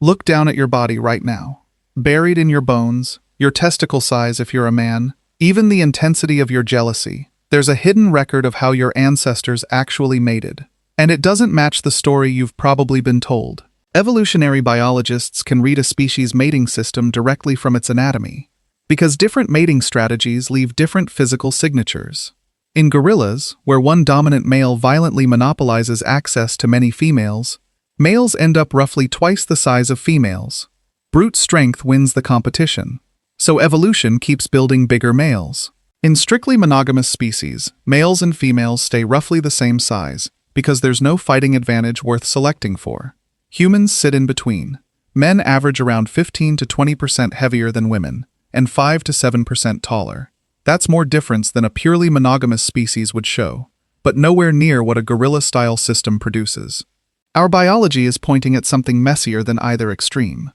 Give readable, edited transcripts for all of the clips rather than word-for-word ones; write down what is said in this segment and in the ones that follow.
Look down at your body right now. Buried in your bones, your testicle size if you're a man, even the intensity of your jealousy, there's a hidden record of how your ancestors actually mated. And it doesn't match the story you've probably been told. Evolutionary biologists can read a species' mating system directly from its anatomy, because different mating strategies leave different physical signatures. In gorillas, where one dominant male violently monopolizes access to many females, males end up roughly twice the size of females. Brute strength wins the competition, so evolution keeps building bigger males. In strictly monogamous species, males and females stay roughly the same size, because there's no fighting advantage worth selecting for. Humans sit in between. Men average around 15 to 20% heavier than women, and 5 to 7% taller. That's more difference than a purely monogamous species would show, but nowhere near what a gorilla-style system produces. Our biology is pointing at something messier than either extreme.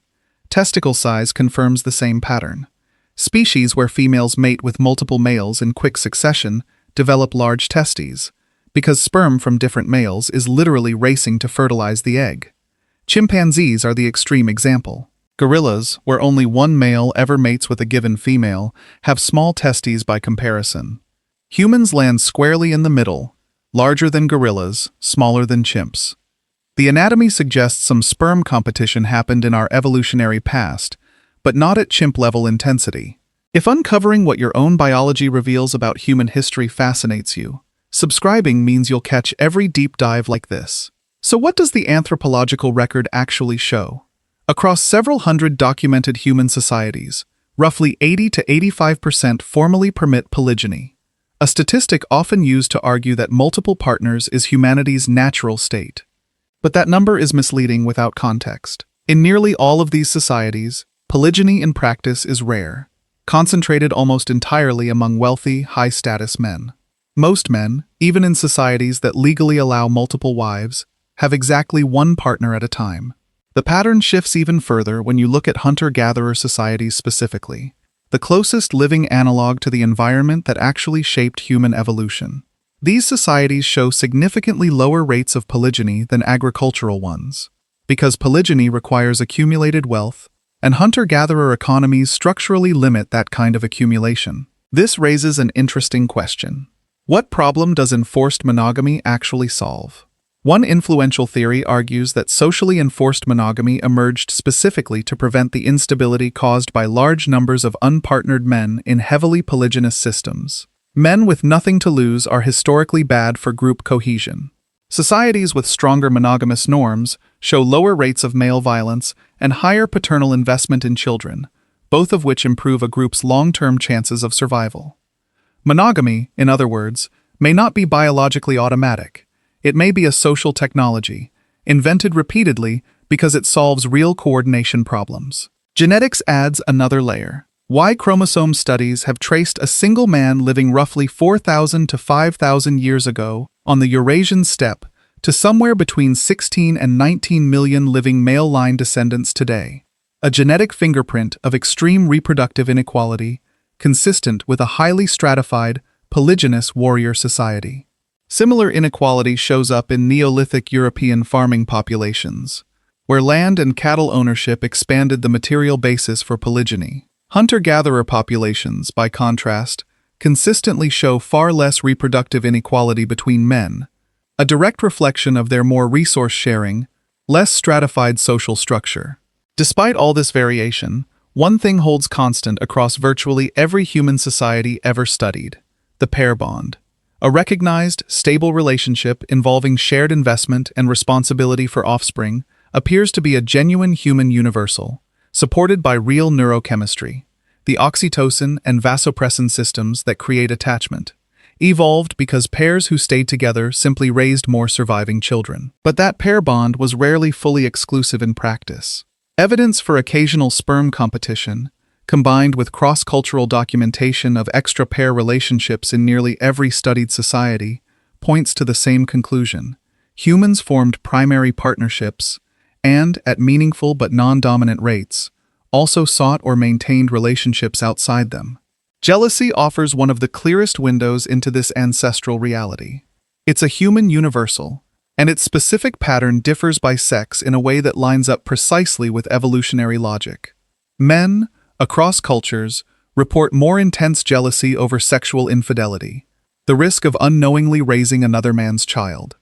Testicle size confirms the same pattern. Species where females mate with multiple males in quick succession develop large testes, because sperm from different males is literally racing to fertilize the egg. Chimpanzees are the extreme example. Gorillas, where only one male ever mates with a given female, have small testes by comparison. Humans land squarely in the middle, larger than gorillas, smaller than chimps. The anatomy suggests some sperm competition happened in our evolutionary past, but not at chimp-level intensity. If uncovering what your own biology reveals about human history fascinates you, subscribing means you'll catch every deep dive like this. So what does the anthropological record actually show? Across several hundred documented human societies, roughly 80 to 85% formally permit polygyny, a statistic often used to argue that multiple partners is humanity's natural state. But that number is misleading without context. In nearly all of these societies, polygyny in practice is rare, concentrated almost entirely among wealthy, high-status men. Most men, even in societies that legally allow multiple wives, have exactly one partner at a time. The pattern shifts even further when you look at hunter-gatherer societies specifically, the closest living analog to the environment that actually shaped human evolution. These societies show significantly lower rates of polygyny than agricultural ones, because polygyny requires accumulated wealth, and hunter-gatherer economies structurally limit that kind of accumulation. This raises an interesting question. What problem does enforced monogamy actually solve? One influential theory argues that socially enforced monogamy emerged specifically to prevent the instability caused by large numbers of unpartnered men in heavily polygynous systems. Men with nothing to lose are historically bad for group cohesion. Societies with stronger monogamous norms show lower rates of male violence and higher paternal investment in children, both of which improve a group's long-term chances of survival. Monogamy, in other words, may not be biologically automatic. It may be a social technology, invented repeatedly because it solves real coordination problems. Genetics adds another layer. Y chromosome studies have traced a single man living roughly 4,000 to 5,000 years ago on the Eurasian steppe to somewhere between 16 and 19 million living male line descendants today. A genetic fingerprint of extreme reproductive inequality, consistent with a highly stratified, polygynous warrior society. Similar inequality shows up in Neolithic European farming populations, where land and cattle ownership expanded the material basis for polygyny. Hunter-gatherer populations, by contrast, consistently show far less reproductive inequality between men, a direct reflection of their more resource-sharing, less stratified social structure. Despite all this variation, one thing holds constant across virtually every human society ever studied: the pair bond. A recognized, stable relationship involving shared investment and responsibility for offspring appears to be a genuine human universal, supported by real neurochemistry. The oxytocin and vasopressin systems that create attachment evolved because pairs who stayed together simply raised more surviving children. But that pair bond was rarely fully exclusive in practice. Evidence for occasional sperm competition, combined with cross-cultural documentation of extra-pair relationships in nearly every studied society, points to the same conclusion. Humans formed primary partnerships and, at meaningful but non-dominant rates, also sought or maintained relationships outside them. Jealousy offers one of the clearest windows into this ancestral reality. It's a human universal, and its specific pattern differs by sex in a way that lines up precisely with evolutionary logic. Men, across cultures, report more intense jealousy over sexual infidelity, the risk of unknowingly raising another man's child.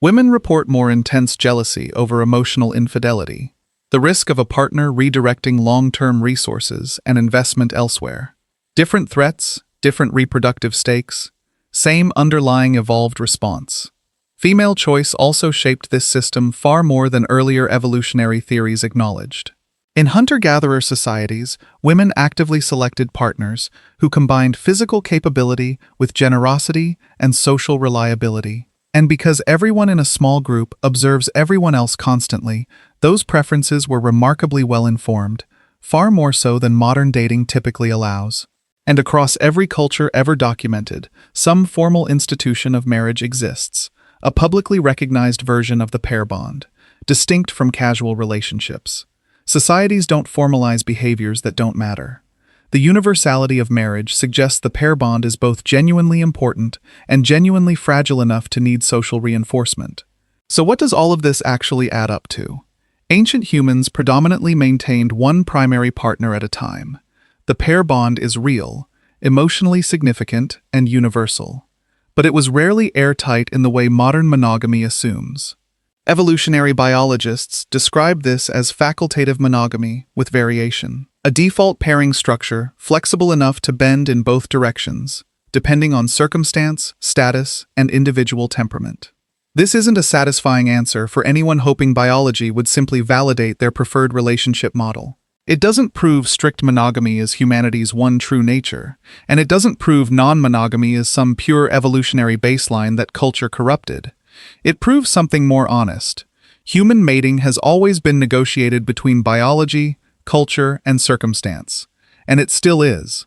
Women report more intense jealousy over emotional infidelity, the risk of a partner redirecting long-term resources and investment elsewhere. Different threats, different reproductive stakes, same underlying evolved response. Female choice also shaped this system far more than earlier evolutionary theories acknowledged. In hunter-gatherer societies, women actively selected partners who combined physical capability with generosity and social reliability. And because everyone in a small group observes everyone else constantly, those preferences were remarkably well-informed, far more so than modern dating typically allows. And across every culture ever documented, some formal institution of marriage exists, a publicly recognized version of the pair bond, distinct from casual relationships. Societies don't formalize behaviors that don't matter. The universality of marriage suggests the pair bond is both genuinely important and genuinely fragile enough to need social reinforcement. So what does all of this actually add up to? Ancient humans predominantly maintained one primary partner at a time. The pair bond is real, emotionally significant, and universal. But it was rarely airtight in the way modern monogamy assumes. Evolutionary biologists describe this as facultative monogamy with variation, a default pairing structure flexible enough to bend in both directions, depending on circumstance, status, and individual temperament. This isn't a satisfying answer for anyone hoping biology would simply validate their preferred relationship model. It doesn't prove strict monogamy is humanity's one true nature, and it doesn't prove non-monogamy is some pure evolutionary baseline that culture corrupted. It proves something more honest. Human mating has always been negotiated between biology, culture, and circumstance, and it still is.